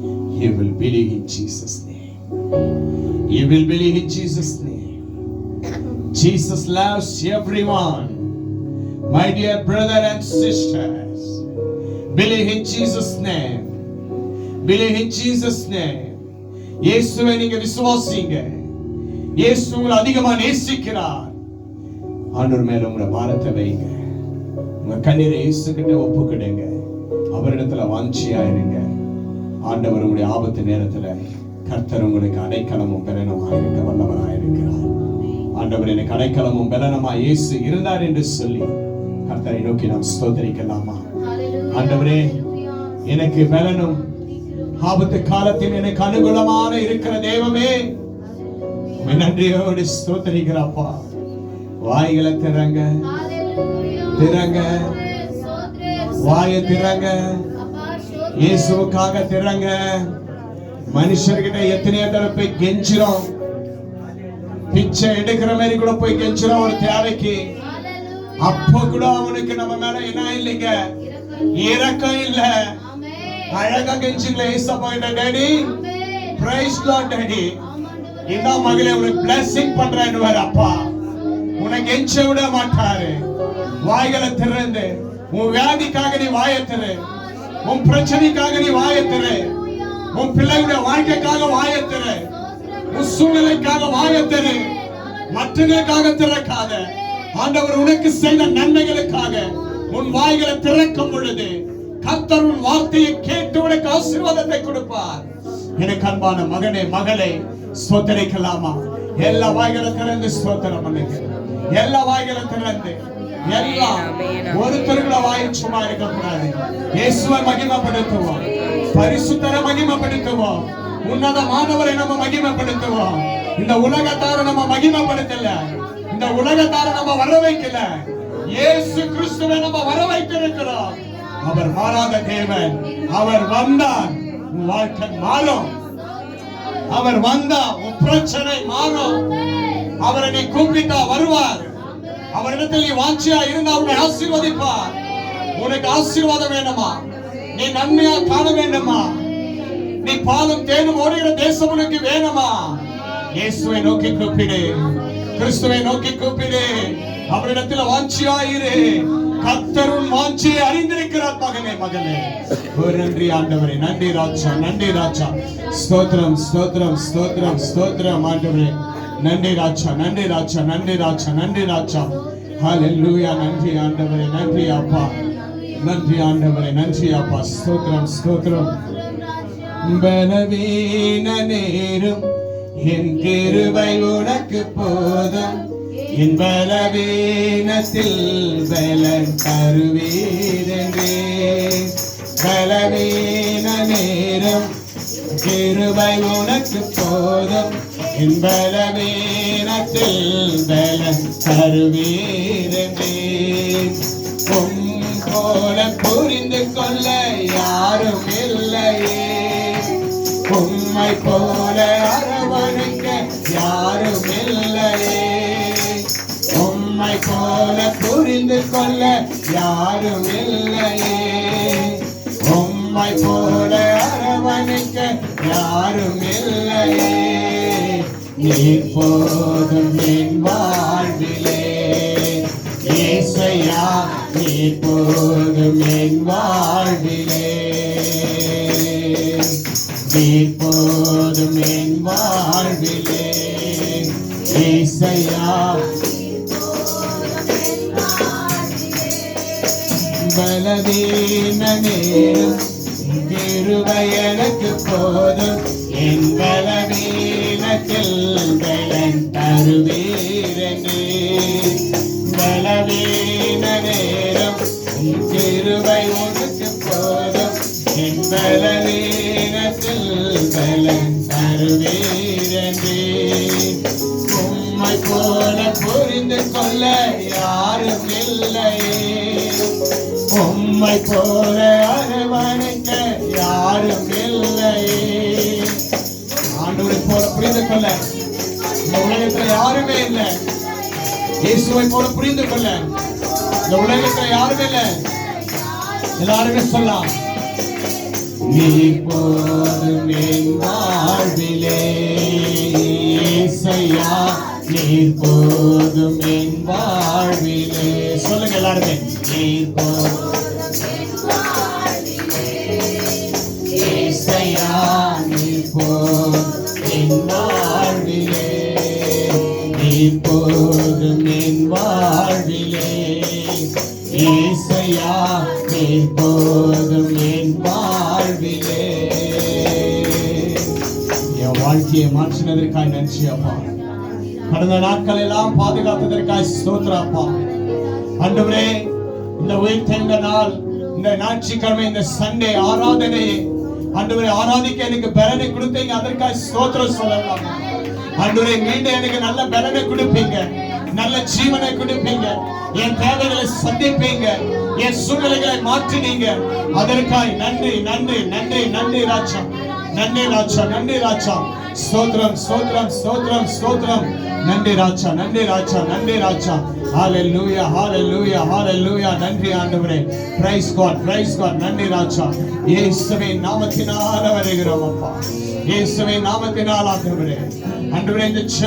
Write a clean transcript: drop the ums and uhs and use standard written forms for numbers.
You will believe in Jesus' name. You will believe in Jesus' name. Jesus loves everyone. My dear brother and sisters, believe in Jesus' name. Believe in Jesus' name. இயேசுவை நீங்க விசுவாசிங்க. இயேசு உங்களை அதிகமா நேசிக்கிறார். ஆண்டவர் மேல உங்க பாரத்தை வைங்க. உங்க கண்ணீரை இயேசு கிட்ட ஒப்புக்கிடுங்க. அவரிடத்துல வாஞ்சியா இருங்க. ஆண்டவர் உங்களுடைய ஆபத்து நேரத்துல கர்த்தர் உங்களுக்கு அடைக்கலமும் பலனுமாய் இருக்க வல்லவராய் இருக்கிறார். ஆண்டவர் எனக்கு அடைக்கலமும் பலனுமாய் இயேசு இருந்தார் என்று சொல்லி கர்த்தரை நோக்கி நாம் ஸ்தோத்திரிக்கலாமா? ஆண்டவரே, எனக்கு பலனும் ஆபத்து காலத்தில் எனக்கு அனுகூலமான இருக்கிற தெய்வமே, நன்றியோடு ஸ்தோத்திரிக்கிறப்பா. வாய்களை திறங்க, திறங்க, வாயை திறங்க, இயேசுவுக்காக திறங்க. மனுஷர்கிட்ட எத்தனையோ தடவை போய் கெஞ்சிரோம், பிச்சை எடுக்கிற மாதிரி கூட போய் கெஞ்சிரோம் ஒரு தேவைக்கு. அப்ப கூட அவனுக்கு நம்ம மேல என்ன இல்லைங்க, இரக்கம் இல்ல. அழகா கெஞ்சிங்களே ஏசப்பா கிட்ட, டாடி பிரைஸ் லார்ட் டாடி, இந்த மகளே உனக்கு பிளஸிங் பண்றேன்னு அப்பா உனக்கு கெஞ்ச விட மாட்டாரு. வாய்களை திறந்து உன் வியாதிக்காக நீ வாயை திற, உன் பிரச்சனைக்காக நீ வாயை திற, உன் பிள்ளைகளுடைய வாழ்க்கைக்காக வாயை திற, உன் சூழ்நிலைக்காக வாயை திற, மற்றவர்களுக்காக திறக்காத. ஆண்டவர் உனக்கு செய்த நன்மைகளுக்காக உன் வாய்களை திறக்கும் பொழுது கர்த்தர் உன் வார்த்தையை கேட்டு உனக்கு ஆசீர்வாதத்தை கொடுப்பார். எனக்கு அன்பான மகனே மகளே, ஸ்தோத்திரிக்கலாமா? எல்லா வாய்களை திறந்து ஸ்தோத்திரம் பண்ணுங்க. எல்லா வாய்களை திறந்து, எல்லாம் ஒருத்தருக்குள்ள வாய் சும்மா இருக்கக்கூடாது. இயேசுவை மகிமைப்படுத்துவோம், பரிசுத்தரை மகிமைப்படுத்துவோம், உன்னதமானவரை நம்ம மகிமைப்படுத்துவோம். இந்த உலகத்தார நம்ம மகிமைப்படுத்தல, இந்த உலகத்தார நம்ம வர வைக்கல, இயேசு கிறிஸ்துவை நம்ம வர வைத்திருக்கிறோம். அவர் மாறாத தேவன். அவர் வந்தார் உன் வாழ்க்கை மாறும். அவர் வந்தா உன் பிரச்சனை மாறும். அவரை நீ கூப்பிட்டா வருவார். அவரிடத்தில் நீ வாஞ்சியா இருந்தா உன்னை ஆசீர்வதிப்பார். உனக்கு ஆசீர்வாதம் வேண்டுமா? நீ நன்மையா காண வேண்டுமா? நீ பாலும் தேனும் ஓடுகிற தேசம் உனக்கு வேணுமா? இயேசுவை நோக்கி கூப்பிடு, கிறிஸ்துவை நோக்கி கூப்பிடு, அவரிடத்தில் வாஞ்சியா இரு. கர்த்தர் உன் வாஞ்சியை அறிந்திருக்கிறார் மகனே மகளே. நன்றி ஆண்டவரே, நன்றி ராஜா, நன்றி ராஜா. ஸ்தோத்திரம் ஸ்தோத்திரம் ஸ்தோத்திரம் ஸ்தோத்திரம் ஆண்டவரே. நன்றி ராஜா, நன்றி ராஜா, நன்றி ராஜா, நன்றி ராஜா. ஹல்லேலூயா. நன்றி ஆண்டவரே, நன்றி அப்பா, நன்றி ஆண்டவரே, நன்றி அப்பா. ஸ்தோத்திரம் ஸ்தோத்திரம். பலவீன நேரம் என் கிருபை உனக்கு போதும், என் பலவீனத்தில் பலன் தருவீரே. பலவீன நேரம் கிருபை உனக்கு போதும், என் பலவீனத்தில் பலன் தருவீரே. போல புரிந்து கொள்ள யாரும் இல்லையே, உம்மை போல அரவணைக்க யாரும் இல்லையே, உம்மை போல புரிந்து கொள்ள யாரும் இல்லையே, உம்மை போல அரவணைக்க யாரும் இல்லையே. நீர் போதும் என் வாழ்விலே இயேசையா, நீர் போதும் என் வாழ்விலே, நீர் போதும் என் வாழ்விலே இயேசையா. பலவீன நேரம் கிருபை எனக்கு போதும், என் பலவீனத்தில் பலன் தருவீரே. பலவீன நேரம் கிருபை உனக்கு போதும், என் பலவீனத்தில் பலன் தருவீரே. உம்மை போல புரிந்து கொள்ள யாரும் இல்லையே, உம்மை போல அரவணைக்க யாரும் இல்லையே. ஆண்டவரை போல புரிந்து கொள்ள இந்த உலகத்துல யாருமே இல்லை. இயேசுவை போல புரிந்து கொள்ள இந்த உலகத்துல யாருமே இல்லை. எல்லாருமே சொல்லலாம், நீ போதும் என் வாழ்விலே இயேசையா நீ போதும் என் வாழ்விலே சொல்லுங்க எல்லாருமே நீ போதும் இயேசையா நீ போதும் என் வாழ்விலே நீ போதும் என் வாழ்விலே இயேசையா நீ போதும் என் வாழ்விலே என் வாழ்க்கையை மாற்றினதற்காக நன்றி அப்பா கடந்த நாட்கள் எல்லாம் பாதுகாத்ததற்காக ஸ்தோத்திரம் அப்பா ஆண்டவரே இந்த உயிர்த்தெழுந்த நாள் இந்த ஞாயிற்றுக்கிழமை இந்த சண்டே ஆராதனையை ஆண்டவரே ஆராதிக்க எனக்கு பலனை கொடுத்தீங்க அதற்காக ஸ்தோத்திரம் சொல்லலாம் ஆண்டவரே மீண்டும் எனக்கு நல்ல பலனை கொடுப்பீங்க நல்ல ஜீவனை கொடுப்பீங்க என் தேவைகளை சந்திப்பீங்க என் சூழ்நிலைகளை மாற்றினீங்க அதற்காக நன்றி நன்றி நன்றி நன்றி ராஜா நன்றி ராஜா நன்றி ராஜா ஸ்தோத்திரம் ஸ்தோத்திரம் ஸ்தோத்திரம் ஸ்தோத்திரம் நன்றி ராஜா நன்றி ராஜா நன்றி ராஜா ஹalleluya hallelujah hallelujah நன்றி ஆண்டவரே praise god நன்றி ராஜா இயேசுவின் நாமத்தினால வருகிறோம் அப்பா இயேசுவின் நாமத்தினால ஆண்டவரே இந்த